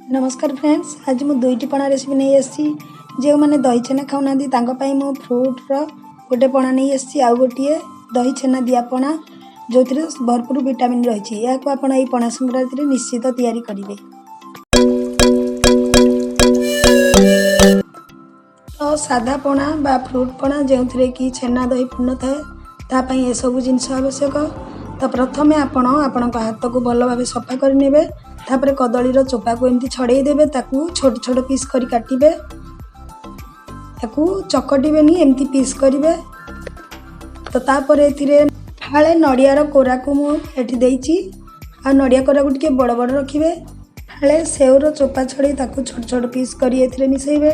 नमस्कार फ्रेंड्स, आज मु दुईटी पणा रेसिपी नहीं आसी। जो मैंने दही छेना खाऊना मु फ्रुट्र गोटे पणा नहीं आसी, आउ गोटे दही छेना दिया पणा जो भरपूर विटामिन रही है। आप पणा संक्रांति में निश्चित तैयारी करेंगे। तो साधा पणा बा फ्रुट पणा जो कि छेना दही पूर्ण थाए तापाई ये सब जिनस आवश्यक। तो प्रथमे आपण हाथ को भल भाव सफा करने, तापर कदलीर चोपा को एमती छड़े देबे, ताकू छोट छोट पीस करी काटिबे, ताकू चकटिबेनी एमती पीस करिवे। तो तापर एथिरे फाळे नडियार कोरा को मु एठी देइची, आ नडिया कोरा को टिके बड़ बड़ रखिबे। फाळे सेउर चोपा छड़े ताकू छोट छोट पीस करी एथिरे मिसैबे।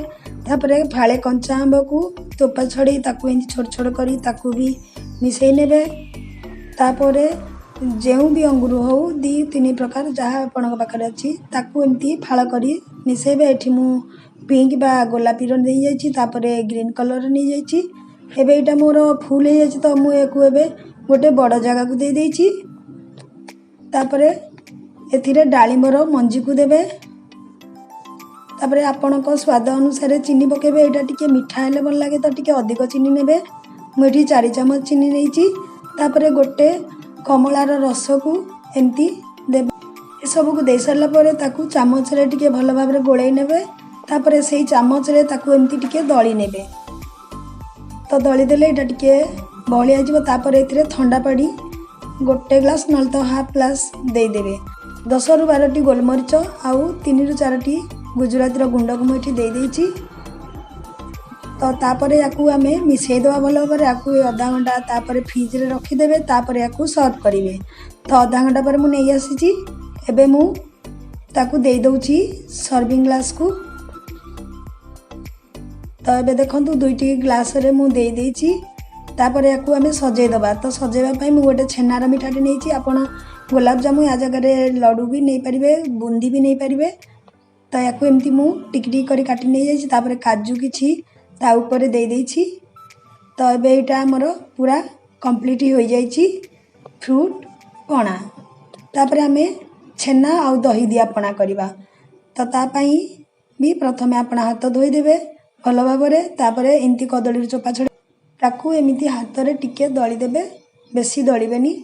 तापर फाळे कंचा आंब को चोपा छड़े ताकू एमती छोट छोट करी ताकू भी मिसै नेबे। तापर जो भी अंगूर हो दी तीन प्रकार जहाँ आपण पाखे अच्छी ताकू एमती फाड़ करी मिसेबे। एठी मु पिंक बा गोलापी नहीं जाइए, तापर ग्रीन कलर नहीं जाइए। एबे एटा मोर फुल हो जाइए, तो मुझे एबे गोटे बड़ जगह को दे देइछि। तापर एथिरे डालिंबर मंजी को देबे। तापर आपण स्वाद अनुसार चीनी पकेबे। एटा टिके मिठा हेले भल लागे तो टिके अधिक चीनी नेबे। मुझे 4 चामच चीनी नहीं। तापर गोटे कमलार रस को एमती देबे। सब को दे सारा पर ताकू चामच रे टिके भल भाव में गोलाई नेबे। तापर से चामच रे ताकू एमती टिके दली नेबे। तो दली देले एटा टिके बहलिया जिवो। तापर एथिरे ठंडा पानी गोटे ग्लास नल तो हाफ ग्लास दे देबे। 10 रु 12 टी गोलमरीच आउ 3 रु 4 टी गुजराती गुंड को मुझे दे देइछि। तो तापर याकू आमे मिसईदेवा भल भाव याकू आधा घंटा तापर फ्रिज रे रखिदेवे। तापर याकू सर्व करेंगे। तो आधा घंटा पर मुझे नहीं आसी। एबे मु ताकू दे दउछि सर्विंग ग्लास को। तो एबे देखंतु 2टी ग्लास रे मु दे देइछि। तापर याकू आमे सजेदेवा। तो सजेबा पई मु गोटे छेनार मिठाटी नेइछि। आपण गुलाब जामुन या जगह लड्डू भी नहीं पारिबे, बुंदी भी नहीं पारिबे। तो याकू एमती मु टिक करी काटी नहीं जाइछि। तापर काजू किछि ता ऊपर दे देइछि। तो एबे एटा हमर पूरा कंप्लीट हो जाइछि फ्रूट पणा। तापर आमे छेना आउ दही दिया पणा करबा। तो ता पई भी प्रथमे आपण हाथ धोई देबे भल भाव में। तापर एमती कदली चोपा छड़े ताकू एमती हाथ रे टिके दली देबे। बेसी दलिबेनी,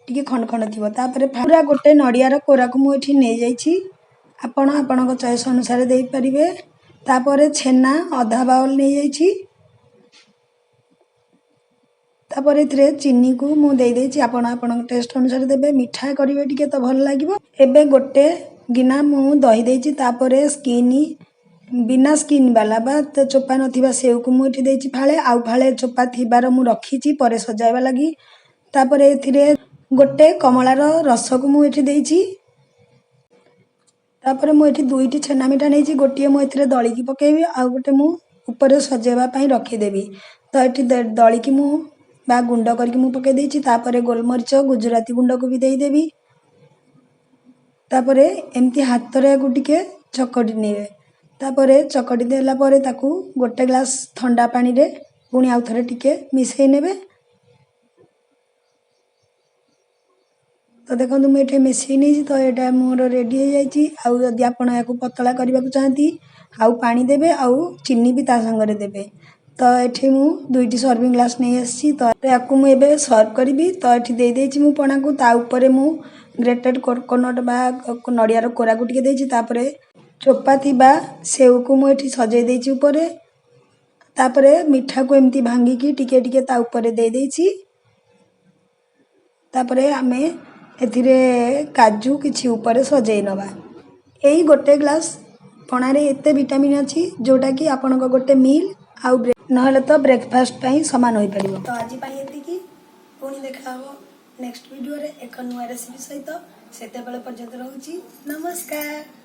टिके खंड खंड थिबो। तापर पूरा गोटे नडियार कोरा को मु एठी नै जाइछि। आपण चॉइस अनुसार दे परिबे। तापर छेना आधा बाउल नहीं जाइछि। तापर एथिरे चीनी को मु दे देइछि। आपण टेस्ट अनुसार देबे। मिठा करिवे टिके तो भल लागिवो। एबे गोटे गिना मु दही देइछि। तापर स्किन बिना स्किन वाला बा तो चोपा नथिबा सेव को मु एठी देइछि फाळे, आउ फाळे चोपा थिबार मु रखिछि परे सजाइबा लागि। तापर एथिरे गोटे कमलार रस को मु एठी देइछि। तापर मु एठी 2टी छेना मिठा नहीं। गोटे मु एथिरे दलिकी पकेबी, आ गोटे मु ऊपर सजेबा पई रखिदेबी। तो एठी दलिकी मु बा गुंड करके मु पके देइछि। तापर गोलमरीच गुजराती गुंड को भी दे देबी। तापर एमती हाथ रे को टिके चकटी नेबे। तापर चकटी देला परे ताकू गोटे ग्लास ठंडा पानी रे पुणी आउ थरे टिके मिसई नेबे। तो देखो मुझे मिसई नहीं। तो यहाँ मोर रेडी हो जाइए। आउ जदि आप पतला करने को चाहती आउ पानी देबे, आउ चीनी भी ता संगे देबे। तो ये मु 2टी सर्विंग ग्लास नहीं आसी। तो याकू मु एबे सर्व करी। तो ये दे देइछि मु पणा को। ता ऊपर मु ग्रेटेड कोकोनट बा नडियार कोरा को टिके देइछि। तापर चोपा थिबा सेव को मु एठी सजाई देइछि ऊपर। तापर मिठा को एमती भांगी की टिके टिके ता ऊपर दे देइछि। तापर आमे एथिरे काजू किछि ऊपर सजाई नबा। यही गोटे ग्लास पणारे एते विटामिन अच्छी जोटा कि आपण गोटे मील आउ नहले तो ब्रेकफास्ट पई समान होई परिबो। तो आज पई एतिकी पुणी देखा हो नेक्स्ट वीडियो रे एक नुआ रेसिपी सहित। सेते बेले पर्यंत रहउची। नमस्कार।